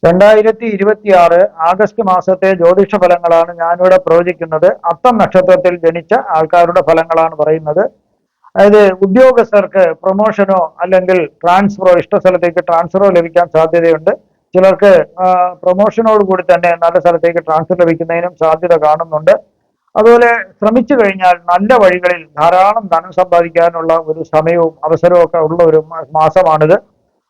2026 August മാസത്തെ ജ്യോതിഷ ഫലങ്ങളാണ് ഞാനിവിടെ പ്രവചിക്കുന്നത്. അത്തം നക്ഷത്രത്തിൽ ജനിച്ച ആൾക്കാരുടെ ഫലങ്ങളാണ് പറയുന്നത്. അതായത് ഉദ്യോഗസ്ഥർക്ക് പ്രൊമോഷനോ അല്ലെങ്കിൽ ട്രാൻസ്ഫറോ, ഇഷ്ട സ്ഥലത്തേക്ക് ട്രാൻസ്ഫറോ ലഭിക്കാൻ സാധ്യതയുണ്ട്. ചിലർക്ക് പ്രൊമോഷനോട് കൂടി തന്നെ നല്ല സ്ഥലത്തേക്ക് ട്രാൻസ്ഫർ ലഭിക്കുന്നതിനും സാധ്യത കാണുന്നുണ്ട്. അതുപോലെ ശ്രമിച്ചു കഴിഞ്ഞാൽ നല്ല വഴികളിൽ ധാരാളം ധനം സമ്പാദിക്കാനുള്ള ഒരു സമയവും അവസരവും ഒക്കെ ഉള്ള ഒരു മാസമാണിത്.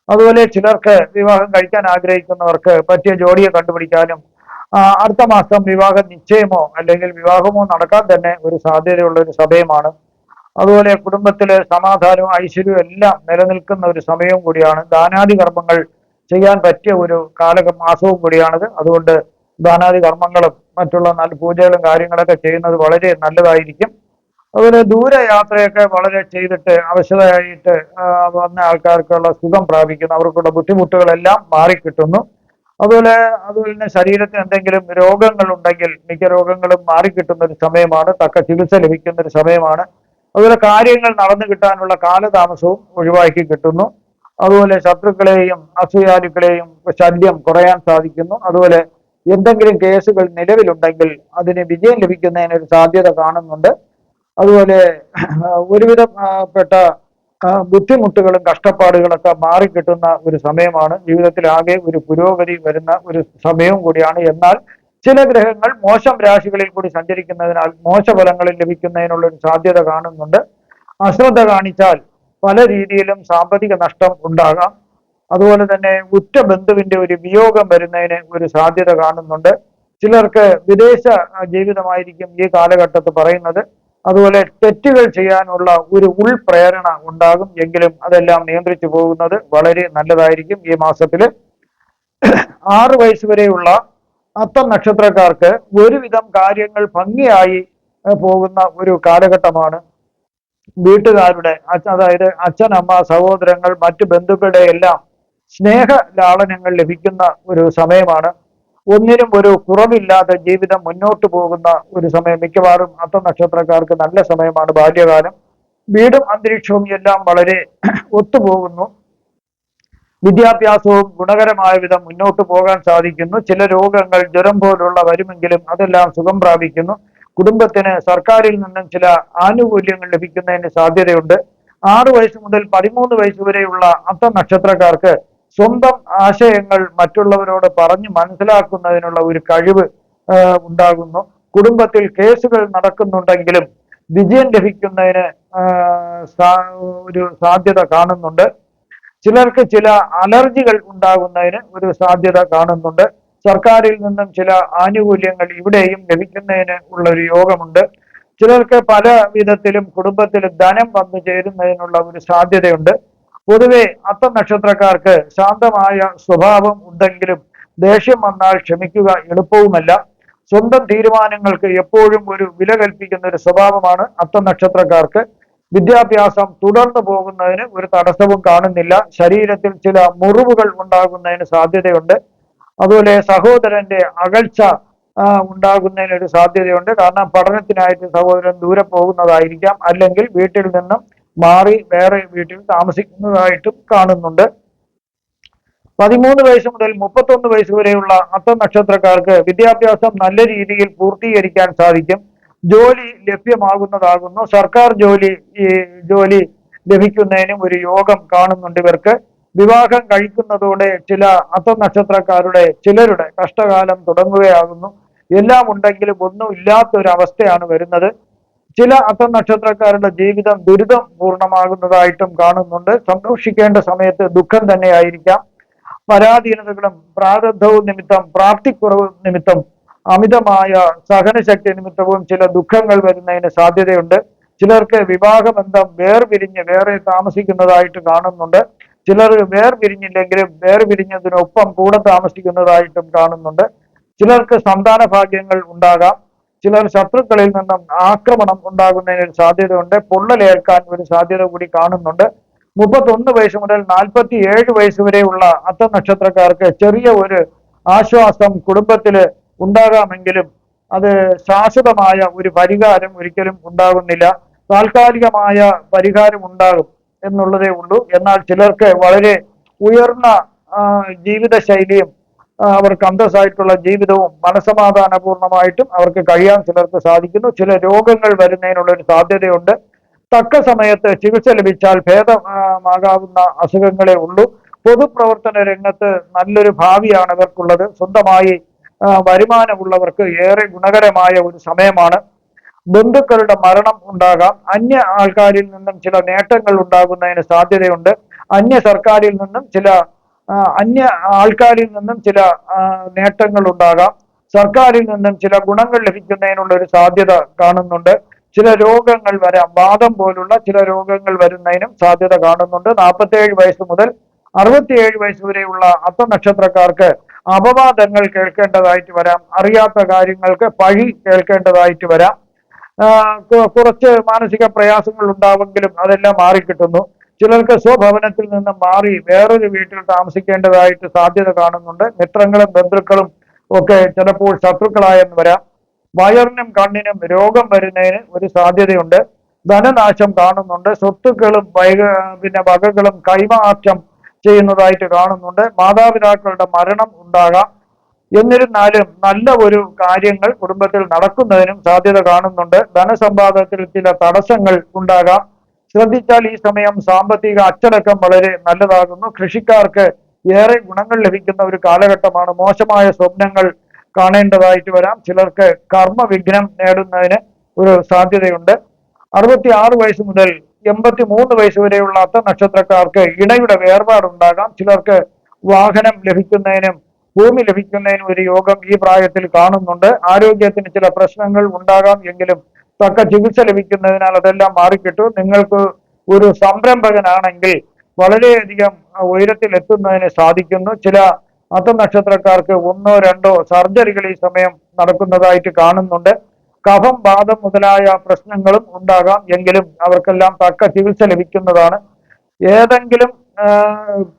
അതുപോലെ ചിലർക്ക് വിവാഹം കഴിക്കാൻ ആഗ്രഹിക്കുന്നവർക്ക് പറ്റിയ ജോഡിയെ കണ്ടുപിടിക്കാനും അടുത്ത മാസം വിവാഹ നിശ്ചയമോ അല്ലെങ്കിൽ വിവാഹമോ നടക്കാൻ തന്നെ ഒരു സാധ്യതയുള്ള ഒരു സമയമാണ്. അതുപോലെ കുടുംബത്തിലെ സമാധാനവും ഐശ്വര്യവും എല്ലാം നിലനിൽക്കുന്ന ഒരു സമയവും കൂടിയാണ്. ദാനാദി കർമ്മങ്ങൾ ചെയ്യാൻ പറ്റിയ ഒരു മാസവും കൂടിയാണിത്. അതുകൊണ്ട് ദാനാദി കർമ്മങ്ങളും മറ്റുള്ള നല്ല പൂജകളും കാര്യങ്ങളൊക്കെ ചെയ്യുന്നത് വളരെ നല്ലതായിരിക്കും. അതുപോലെ ദൂരയാത്രയൊക്കെ വളരെ ചെയ്തിട്ട് അവശതയായിട്ട് വന്ന ആൾക്കാർക്കുള്ള സുഖം പ്രാപിക്കുന്നു, അവർക്കുള്ള ബുദ്ധിമുട്ടുകളെല്ലാം മാറിക്കിട്ടുന്നു. അതുപോലെ തന്നെ ശരീരത്തിന് എന്തെങ്കിലും രോഗങ്ങൾ ഉണ്ടെങ്കിൽ മിക്ക രോഗങ്ങളും മാറിക്കിട്ടുന്ന ഒരു സമയമാണ്, തക്ക ചികിത്സ ലഭിക്കുന്ന ഒരു സമയമാണ്. അതുപോലെ കാര്യങ്ങൾ നടന്നു കിട്ടാനുള്ള കാലതാമസവും ഒഴിവാക്കി കിട്ടുന്നു. അതുപോലെ ശത്രുക്കളെയും അസൂയാലുക്കളെയും ശല്യം കുറയാൻ സാധിക്കുന്നു. അതുപോലെ എന്തെങ്കിലും കേസുകൾ നിലവിലുണ്ടെങ്കിൽ അതിന് വിജയം ലഭിക്കുന്നതിനൊരു സാധ്യത കാണുന്നുണ്ട്. അതുപോലെ ഒരുവിധം പെട്ട ബുദ്ധിമുട്ടുകളും കഷ്ടപ്പാടുകളൊക്കെ മാറിക്കിട്ടുന്ന ഒരു സമയമാണ്. ജീവിതത്തിൽ ആകെ ഒരു പുരോഗതി വരുന്ന ഒരു സമയവും കൂടിയാണ്. എന്നാൽ ചില ഗ്രഹങ്ങൾ മോശം രാശികളിൽ കൂടി സഞ്ചരിക്കുന്നതിനാൽ മോശഫലങ്ങളിൽ ലഭിക്കുന്നതിനുള്ള ഒരു സാധ്യത കാണുന്നുണ്ട്. അശ്രദ്ധ കാണിച്ചാൽ പല രീതിയിലും സാമ്പത്തിക നഷ്ടം ഉണ്ടാകാം. അതുപോലെ തന്നെ ഉറ്റ ബന്ധുവിന്റെ ഒരു വിയോഗം വരുന്നതിന് ഒരു സാധ്യത കാണുന്നുണ്ട്. ചിലർക്ക് വിദേശ ജീവിതമായിരിക്കും ഈ കാലഘട്ടത്തിൽ പറയുന്നത്. അതുപോലെ തെറ്റുകൾ ചെയ്യാനുള്ള ഒരു ഉൾപ്രേരണ ഉണ്ടാകും. എങ്കിലും അതെല്ലാം നിയന്ത്രിച്ചു പോകുന്നത് വളരെ നല്ലതായിരിക്കും. ഈ മാസത്തില് 6 വയസ്സ് വരെയുള്ള അത്തം നക്ഷത്രക്കാർക്ക് ഒരുവിധം കാര്യങ്ങൾ ഭംഗിയായി പോകുന്ന ഒരു കാലഘട്ടമാണ്. വീട്ടുകാരുടെ അതായത് അച്ഛൻ, അമ്മ, സഹോദരങ്ങൾ, മറ്റു ബന്ധുക്കളുടെ എല്ലാം സ്നേഹ ലാളനങ്ങൾ ലഭിക്കുന്ന ഒരു സമയമാണ്. ഒന്നിനും ഒരു കുറവില്ലാതെ ജീവിതം മുന്നോട്ട് പോകുന്ന ഒരു സമയം. മിക്കവാറും അത്തം നക്ഷത്രക്കാർക്ക് നല്ല സമയമാണ്. ബാല്യകാലം, വീടും അന്തരീക്ഷവും എല്ലാം വളരെ ഒത്തുപോകുന്നു. വിദ്യാഭ്യാസവും ഗുണകരമായ വിധം മുന്നോട്ട് പോകാൻ സാധിക്കുന്നു. ചില രോഗങ്ങൾ, ജ്വരം പോലുള്ള വരുമെങ്കിലും അതെല്ലാം സുഖം പ്രാപിക്കുന്നു. കുടുംബത്തിന് സർക്കാരിൽ നിന്നും ചില ആനുകൂല്യങ്ങൾ ലഭിക്കുന്നതിന് സാധ്യതയുണ്ട്. 6 വയസ്സ് മുതൽ 13 വയസ്സ് വരെയുള്ള അത്തം നക്ഷത്രക്കാർക്ക് സ്വന്തം ആശയങ്ങൾ മറ്റുള്ളവരോട് പറഞ്ഞു മനസ്സിലാക്കുന്നതിനുള്ള ഒരു കഴിവ് ഉണ്ടാകുന്നു. കുടുംബത്തിൽ കേസുകൾ നടക്കുന്നുണ്ടെങ്കിലും വിജയം ലഭിക്കുന്നതിന് ഒരു സാധ്യത കാണുന്നുണ്ട്. ചിലർക്ക് ചില അലർജികൾ ഉണ്ടാകുന്നതിന് ഒരു സാധ്യത കാണുന്നുണ്ട്. സർക്കാരിൽ നിന്നും ചില ആനുകൂല്യങ്ങൾ ഇവിടെയും ലഭിക്കുന്നതിന് ഉള്ള ഒരു യോഗമുണ്ട്. ചിലർക്ക് പല വിധത്തിലും കുടുംബത്തിൽ ധനം വന്നു ചേരുന്നതിനുള്ള ഒരു സാധ്യതയുണ്ട്. പൊതുവെ അത്തം നക്ഷത്രക്കാർക്ക് ശാന്തമായ സ്വഭാവം ഉണ്ടെങ്കിലും ദേഷ്യം വന്നാൽ ക്ഷമിക്കുക എളുപ്പവുമല്ല. സ്വന്തം തീരുമാനങ്ങൾക്ക് എപ്പോഴും ഒരു വില കൽപ്പിക്കുന്ന ഒരു സ്വഭാവമാണ് അത്തം നക്ഷത്രക്കാർക്ക്. വിദ്യാഭ്യാസം തുടർന്നു പോകുന്നതിന് ഒരു തടസ്സവും കാണുന്നില്ല. ശരീരത്തിൽ ചില മുറിവുകൾ ഉണ്ടാകുന്നതിന് സാധ്യതയുണ്ട്. അതുപോലെ സഹോദരന്റെ അകൽച്ച ഉണ്ടാകുന്നതിന് ഒരു സാധ്യതയുണ്ട്. കാരണം പഠനത്തിനായിട്ട് സഹോദരൻ ദൂരെ പോകുന്നതായിരിക്കാം, അല്ലെങ്കിൽ വീട്ടിൽ നിന്നും മാറി വേറെ വീട്ടിൽ താമസിക്കുന്നതായിട്ടും കാണുന്നുണ്ട്. 13 വയസ്സ് മുതൽ 31 വയസ്സ് വരെയുള്ള അത്തം നക്ഷത്രക്കാർക്ക് വിദ്യാഭ്യാസം നല്ല രീതിയിൽ പൂർത്തീകരിക്കാൻ സാധിക്കും. ജോലി ലഭ്യമാകുന്നതാകുന്നു. സർക്കാർ ജോലി ലഭിക്കുന്നതിനും ഒരു യോഗം കാണുന്നുണ്ട് ഇവർക്ക്. വിവാഹം കഴിക്കുന്നതോടെ ചില അത്തം നക്ഷത്രക്കാരുടെ ചിലരുടെ കഷ്ടകാലം തുടങ്ങുകയാകുന്നു. എല്ലാം ഉണ്ടെങ്കിലും ഒന്നും ഇല്ലാത്ത ഒരു അവസ്ഥയാണ് വരുന്നത്. ചില അത്തം നക്ഷത്രക്കാരുടെ ജീവിതം ദുരിതം പൂർണ്ണമാകുന്നതായിട്ടും കാണുന്നുണ്ട്. സന്തോഷിക്കേണ്ട സമയത്ത് ദുഃഖം തന്നെയായിരിക്കാം. പരാധീനതകളും പ്രാരബ്ധവും നിമിത്തം, പ്രാപ്തിക്കുറവ് നിമിത്തം, അമിതമായ സഹനശക്തി നിമിത്തവും ചില ദുഃഖങ്ങൾ വരുന്നതിന് സാധ്യതയുണ്ട്. ചിലർക്ക് വിവാഹബന്ധം വേർപിരിഞ്ഞ് വേറെ താമസിക്കുന്നതായിട്ട് കാണുന്നുണ്ട്. ചിലർ വേർപിരിഞ്ഞില്ലെങ്കിലും വേർപിരിഞ്ഞതിനൊപ്പം കൂടെ താമസിക്കുന്നതായിട്ടും കാണുന്നുണ്ട്. ചിലർക്ക് സന്താന ഭാഗ്യങ്ങൾ ഉണ്ടാകാം. ചിലർ ശത്രുക്കളിൽ നിന്നും ആക്രമണം ഉണ്ടാകുന്നതിന് ഒരു സാധ്യതയുണ്ട്. പൊള്ളലേൽക്കാൻ ഒരു സാധ്യത കൂടി കാണുന്നുണ്ട്. 31 വയസ്സ് മുതൽ 47 വയസ്സ് വരെയുള്ള അത്തം നക്ഷത്രക്കാർക്ക് ചെറിയ ഒരു ആശ്വാസം കുടുംബത്തിൽ ഉണ്ടാകാമെങ്കിലും അത് ശാശ്വതമായ ഒരു പരിഹാരം ഒരിക്കലും ഉണ്ടാകുന്നില്ല. താൽക്കാലികമായ പരിഹാരം ഉണ്ടാകും എന്നുള്ളതേ ഉള്ളൂ. എന്നാൽ ചിലർക്ക് വളരെ ഉയർന്ന ജീവിത ശൈലിയും അവർക്ക് അന്തസ്സായിട്ടുള്ള ജീവിതവും മനസമാധാനപൂർണമായിട്ടും അവർക്ക് കഴിയാൻ ചിലർക്ക് സാധിക്കുന്നു. ചില രോഗങ്ങൾ വരുന്നതിനുള്ള ഒരു സാധ്യതയുണ്ട്. തക്ക സമയത്ത് ചികിത്സ ലഭിച്ചാൽ ഭേദമാകാവുന്ന അസുഖങ്ങളെ ഉള്ളൂ. പൊതുപ്രവർത്തന രംഗത്ത് നല്ലൊരു ഭാവിയാണ് ഇവർക്കുള്ളത്. സ്വന്തമായി വരുമാനമുള്ളവർക്ക് ഏറെ ഗുണകരമായ ഒരു സമയമാണ്. ബന്ധുക്കളുടെ മരണം ഉണ്ടാകാം. അന്യ ആൾക്കാരിൽ നിന്നും ചില നേട്ടങ്ങൾ ഉണ്ടാകുന്നതിന് സാധ്യതയുണ്ട്. അന്യ സർക്കാരിൽ നിന്നും ചില അന്യ ആൾക്കാരിൽ നിന്നും ചില നേട്ടങ്ങൾ ഉണ്ടാകാം. സർക്കാരിൽ നിന്നും ചില ഗുണങ്ങൾ ലഭിക്കുന്നതിനുള്ള ഒരു സാധ്യത കാണുന്നുണ്ട്. ചില രോഗങ്ങൾ വരാം. വാദം പോലുള്ള ചില രോഗങ്ങൾ വരുന്നതിനും സാധ്യത കാണുന്നുണ്ട്. 47 വയസ്സ് മുതൽ 67 വയസ്സ് വരെയുള്ള അത്തനക്ഷത്രക്കാർക്ക് അപവാദങ്ങൾ കേൾക്കേണ്ടതായിട്ട് വരാം. അറിയാത്ത കാര്യങ്ങൾക്ക് പഴി കേൾക്കേണ്ടതായിട്ട് വരാം. കുറച്ച് മാനസിക പ്രയാസങ്ങൾ ഉണ്ടാവെങ്കിലും അതെല്ലാം മാറിക്കിട്ടുന്നു. ചിലർക്ക് സ്വഭവനത്തിൽ നിന്ന് മാറി വേറൊരു വീട്ടിൽ താമസിക്കേണ്ടതായിട്ട് സാധ്യത കാണുന്നുണ്ട്. മിത്രങ്ങളും ബന്ധുക്കളും ഒക്കെ ചിലപ്പോൾ ശത്രുക്കളായെന്ന് വരാം. വയറിനും കണ്ണിനും രോഗം വരുന്നതിന് ഒരു സാധ്യതയുണ്ട്. ധനനാശം കാണുന്നുണ്ട്. സ്വത്തുക്കളും വകകളും കൈമാറ്റം ചെയ്യുന്നതായിട്ട് കാണുന്നുണ്ട്. മാതാപിതാക്കളുടെ മരണം ഉണ്ടാകാം. എന്നിരുന്നാലും നല്ല ഒരു കാര്യങ്ങൾ കുടുംബത്തിൽ നടക്കുന്നതിനും സാധ്യത കാണുന്നുണ്ട്. ധനസമ്പാദനത്തിൽ ചില തടസ്സങ്ങൾ ഉണ്ടാകാം. ശ്രദ്ധിച്ചാൽ ഈ സമയം സാമ്പത്തിക അച്ചടക്കം വളരെ നല്ലതാകുന്നു. കൃഷിക്കാർക്ക് ഏറെ ഗുണങ്ങൾ ലഭിക്കുന്ന ഒരു കാലഘട്ടമാണ്. മോശമായ സ്വപ്നങ്ങൾ കാണേണ്ടതായിട്ട് വരാം. ചിലർക്ക് കർമ്മവിഘ്നം നേടുന്നതിന് ഒരു സാധ്യതയുണ്ട്. 66 വയസ്സ് മുതൽ 83 വയസ്സ് വരെയുള്ള അത്തനക്ഷത്രക്കാർക്ക് ഇണയുടെ വേർപാടുണ്ടാകാം. ചിലർക്ക് വാഹനം ലഭിക്കുന്നതിനും ഭൂമി ലഭിക്കുന്നതിനും ഒരു യോഗം ഈ പ്രായത്തിൽ കാണുന്നുണ്ട്. ആരോഗ്യത്തിന് ചില പ്രശ്നങ്ങൾ ഉണ്ടാകാം എങ്കിലും തക്ക ചികിത്സ ലഭിക്കുന്നതിനാൽ അതെല്ലാം മാറിക്കിട്ടും. നിങ്ങൾക്ക് ഒരു സംരംഭകനാണെങ്കിൽ വളരെയധികം ഉയരത്തിൽ എത്തുന്നതിന് സാധിക്കുന്നു. ചില അത്തനക്ഷത്രക്കാർക്ക് 1-2 സർജറികൾ ഈ സമയം നടക്കുന്നതായിട്ട് കാണുന്നുണ്ട്. കഫം, വാദം മുതലായ പ്രശ്നങ്ങളും ഉണ്ടാകാം എങ്കിലും അവർക്കെല്ലാം തക്ക ചികിത്സ ലഭിക്കുന്നതാണ്. ഏതെങ്കിലും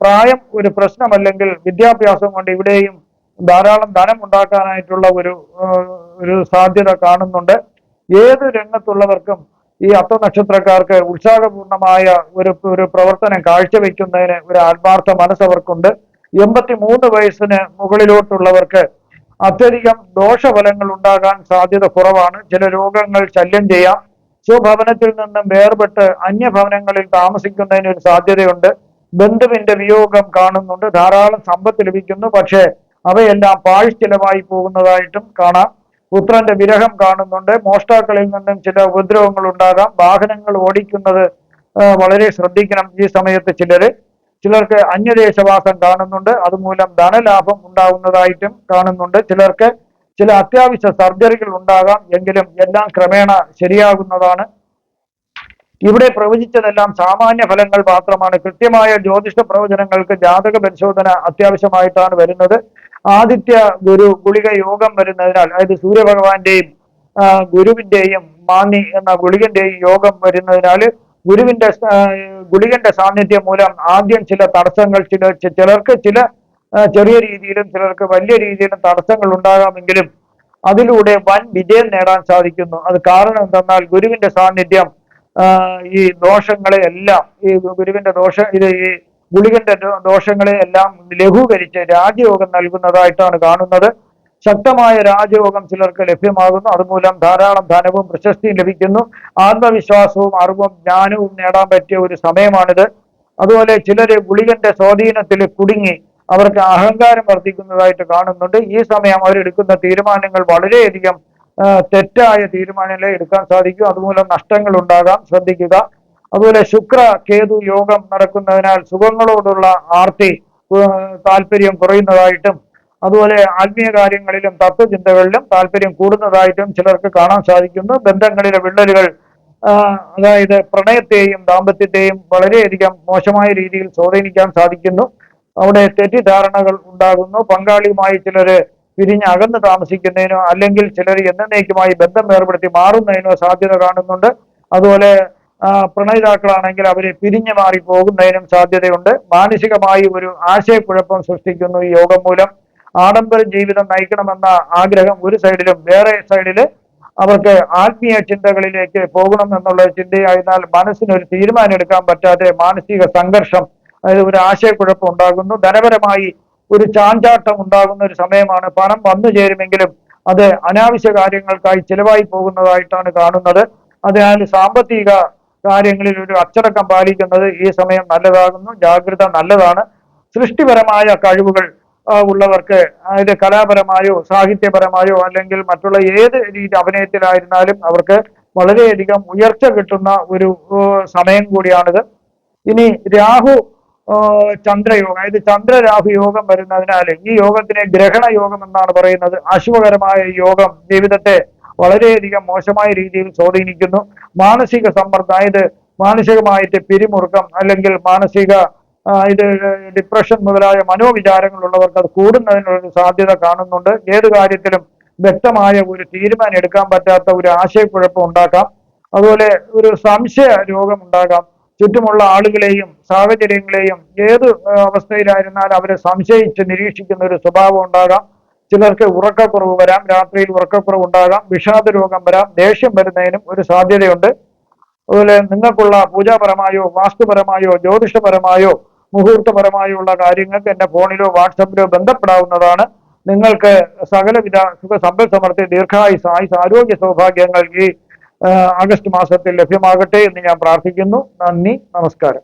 പ്രായം ഒരു പ്രശ്നമല്ലെങ്കിൽ വിദ്യാഭ്യാസം കൊണ്ട് ഇവിടെയും ധാരാളം ധനം ഉണ്ടാക്കാനായിട്ടുള്ള ഒരു സാധ്യത കാണുന്നുണ്ട്. ഏത് രംഗത്തുള്ളവർക്കും ഈ അത്തനക്ഷത്രക്കാർക്ക് ഉത്സാഹപൂർണമായ ഒരു പ്രവർത്തനം കാഴ്ചവെക്കുന്നതിന് ഒരു ആത്മാർത്ഥ മനസ്സവർക്കുണ്ട്. 83 വയസ്സിന് മുകളിലോട്ടുള്ളവർക്ക് അത്യധികം ദോഷഫലങ്ങൾ ഉണ്ടാകാൻ സാധ്യത കുറവാണ്. ചില രോഗങ്ങൾ ശല്യം ചെയ്യാം. സ്വഭവനത്തിൽ നിന്നും വേർപെട്ട് അന്യഭവനങ്ങളിൽ താമസിക്കുന്നതിന് ഒരു സാധ്യതയുണ്ട്. ബന്ധുവിന്റെ വിയോഗം കാണുന്നുണ്ട്. ധാരാളം സമ്പത്ത് ലഭിക്കുന്നു. പക്ഷേ അവയെല്ലാം പാഴ്ചിലവായി പോകുന്നതായിട്ടും കാണാം. പുത്രന്റെ വിരഹം കാണുന്നുണ്ട്. മോഷ്ടാക്കളിൽ നിന്നും ചില ഉപദ്രവങ്ങൾ ഉണ്ടാകാം. വാഹനങ്ങൾ ഓടിക്കുന്നത് വളരെ ശ്രദ്ധിക്കണം ഈ സമയത്ത്. ചിലർക്ക് അന്യദേശവാസം കാണുന്നുണ്ട്. അതുമൂലം ധനലാഭം ഉണ്ടാകുന്നതായിട്ടും കാണുന്നുണ്ട്. ചിലർക്ക് ചില അത്യാവശ്യ സർജറികൾ ഉണ്ടാകാം എങ്കിലും എല്ലാം ക്രമേണ ശരിയാകുന്നതാണ്. ഇവിടെ പ്രവചിച്ചതെല്ലാം സാമാന്യ ഫലങ്ങൾ മാത്രമാണ്. കൃത്യമായ ജ്യോതിഷ പ്രവചനങ്ങൾക്ക് ജാതക പരിശോധന അത്യാവശ്യമായിട്ടാണ് വരുന്നത്. ആദിത്യ ഗുരു ഗുളിക യോഗം വരുന്നതിനാൽ, അതായത് സൂര്യഭഗവാന്റെയും ഗുരുവിന്റെയും മാന്നി എന്ന ഗുളികന്റെയും യോഗം വരുന്നതിനാൽ ഗുളികന്റെ സാന്നിധ്യം മൂലം ആദ്യം ചില തടസ്സങ്ങൾ ചിലർക്ക് ചില ചെറിയ രീതിയിലും ചിലർക്ക് വലിയ രീതിയിലും തടസ്സങ്ങൾ ഉണ്ടാകാമെങ്കിലും അതിലൂടെ വൻ വിജയം നേടാൻ സാധിക്കുന്നു. അത് കാരണം എന്തെന്നാൽ ഗുരുവിന്റെ സാന്നിധ്യം ഈ ദോഷങ്ങളെ എല്ലാം ഈ ഗുളികന്റെ ദോഷങ്ങളെ എല്ലാം ലഘൂകരിച്ച് രാജയോഗം നൽകുന്നതായിട്ടാണ് കാണുന്നത്. ശക്തമായ രാജയോഗം ചിലർക്ക് ലഭ്യമാകുന്നു. അതുമൂലം ധാരാളം ധനവും പ്രശസ്തിയും ലഭിക്കുന്നു. ആത്മവിശ്വാസവും അറിവും ജ്ഞാനവും നേടാൻ പറ്റിയ ഒരു സമയമാണിത്. അതുപോലെ ചിലര് ഗുളികന്റെ സ്വാധീനത്തിൽ കുടുങ്ങി അവർക്ക് അഹങ്കാരം വർദ്ധിക്കുന്നതായിട്ട് കാണുന്നുണ്ട്. ഈ സമയം അവരെടുക്കുന്ന തീരുമാനങ്ങൾ വളരെയധികം തെറ്റായ തീരുമാനങ്ങളെ എടുക്കാൻ സാധിക്കും. അതുമൂലം നഷ്ടങ്ങൾ ഉണ്ടാകാം, ശ്രദ്ധിക്കുക. അതുപോലെ ശുക്ര കേതു യോഗം നടക്കുന്നതിനാൽ സുഖങ്ങളോടുള്ള ആർത്തി താല്പര്യം കുറയുന്നതായിട്ടും അതുപോലെ ആത്മീയ കാര്യങ്ങളിലും തത്വചിന്തകളിലും താല്പര്യം കൂടുന്നതായിട്ടും ചിലർക്ക് കാണാൻ സാധിക്കുന്നു. ബന്ധങ്ങളിലെ വിള്ളലുകൾ അതായത് പ്രണയത്തെയും ദാമ്പത്യത്തെയും വളരെയധികം മോശമായ രീതിയിൽ സ്വാധീനിക്കാൻ സാധിക്കുന്നു. അവിടെ തെറ്റിദ്ധാരണകൾ ഉണ്ടാകുന്നു. പങ്കാളിയുമായി ചിലര് പിരിഞ്ഞ് അകന്ന് താമസിക്കുന്നതിനോ അല്ലെങ്കിൽ ചിലർ എന്നേക്കുമായി ബന്ധം ഏർപ്പെടുത്തി മാറുന്നതിനോ സാധ്യത കാണുന്നുണ്ട്. അതുപോലെ പ്രണയിതാക്കളാണെങ്കിൽ അവരെ പിരിഞ്ഞു മാറി പോകുന്നതിനും സാധ്യതയുണ്ട്. മാനസികമായി ഒരു ആശയക്കുഴപ്പം സൃഷ്ടിക്കുന്നു ഈ യോഗം മൂലം. ആഡംബര ജീവിതം നയിക്കണമെന്ന ആഗ്രഹം ഒരു സൈഡിലും, വേറെ സൈഡില് അവർക്ക് ആത്മീയ ചിന്തകളിലേക്ക് പോകണം എന്നുള്ള ചിന്തയായതിനാൽ മനസ്സിനൊരു തീരുമാനം എടുക്കാൻ പറ്റാതെ മാനസിക സംഘർഷം, അതായത് ഒരു ആശയക്കുഴപ്പം ഉണ്ടാകുന്നു. ധനപരമായി ഒരു ചാഞ്ചാട്ടം ഉണ്ടാകുന്ന ഒരു സമയമാണ്. പണം വന്നു ചേരുമെങ്കിലും അത് അനാവശ്യ കാര്യങ്ങൾക്കായി ചിലവായി പോകുന്നതായിട്ടാണ് കാണുന്നത്. അതിനാൽ സാമ്പത്തിക കാര്യങ്ങളിൽ ഒരു അച്ചടക്കം പാലിക്കുന്നത് ഈ സമയം നല്ലതാകുന്നു. ജാഗ്രത നല്ലതാണ്. സൃഷ്ടിപരമായ കഴിവുകൾ ഉള്ളവർക്ക്, അതായത് കലാപരമായോ സാഹിത്യപരമായോ അല്ലെങ്കിൽ മറ്റുള്ള ഏത് രീതി അഭിനയത്തിലായിരുന്നാലും അവർക്ക് വളരെയധികം ഉയർച്ച കിട്ടുന്ന ഒരു സമയം കൂടിയാണിത്. ഇനി രാഹു ചന്ദ്രയോഗം, അതായത് ചന്ദ്രരാഹു യോഗം വരുന്നതിനാൽ ഈ യോഗത്തിനെ ഗ്രഹണ യോഗം എന്നാണ് പറയുന്നത്. അശുഭകരമായ യോഗം ജീവിതത്തെ വളരെയധികം മോശമായ രീതിയിൽ സ്വാധീനിക്കുന്നു. മാനസിക സമ്മർദ്ദം, അതായത് മാനസികമായിട്ട് പിരിമുറുക്കം അല്ലെങ്കിൽ മാനസിക ഇത് ഡിപ്രഷൻ മുതലായ മനോവിചാരങ്ങളുള്ളവർക്ക് അത് കൂടുന്നതിനുള്ള സാധ്യത കാണുന്നുണ്ട്. ഏത് കാര്യത്തിലും വ്യക്തമായ ഒരു തീരുമാനം എടുക്കാൻ പറ്റാത്ത ഒരു ആശയക്കുഴപ്പം ഉണ്ടാക്കാം. അതുപോലെ ഒരു സംശയ രോഗം ഉണ്ടാകാം. ചുറ്റുമുള്ള ആളുകളെയും സാഹചര്യങ്ങളെയും ഏത് അവസ്ഥയിലായിരുന്നാലും അവരെ സംശയിച്ച് നിരീക്ഷിക്കുന്ന ഒരു സ്വഭാവം ഉണ്ടാകാം. ചിലർക്ക് ഉറക്കക്കുറവ് വരാം, രാത്രിയിൽ ഉറക്കക്കുറവ് ഉണ്ടാകാം, വിഷാദ രോഗം വരാം, ദേഷ്യം വരുന്നതിനും ഒരു സാധ്യതയുണ്ട്. അതുപോലെ നിങ്ങൾക്കുള്ള പൂജാപരമായോ വാസ്തുപരമായോ ജ്യോതിഷപരമായോ മുഹൂർത്തപരമായോ ഉള്ള കാര്യങ്ങൾക്ക് എന്റെ ഫോണിലോ വാട്സപ്പിലോ ബന്ധപ്പെടാവുന്നതാണ്. നിങ്ങൾക്ക് സകലവിധ സുഖ സമ്പൽ സമൃദ്ധി ദീർഘായുസ് ആയുസ് ആരോഗ്യ സൗഭാഗ്യങ്ങൾ ഈ ആഗസ്റ്റ് മാസത്തിൽ ലഭ്യമാകട്ടെ എന്ന് ഞാൻ പ്രാർത്ഥിക്കുന്നു. നന്ദി, നമസ്കാരം.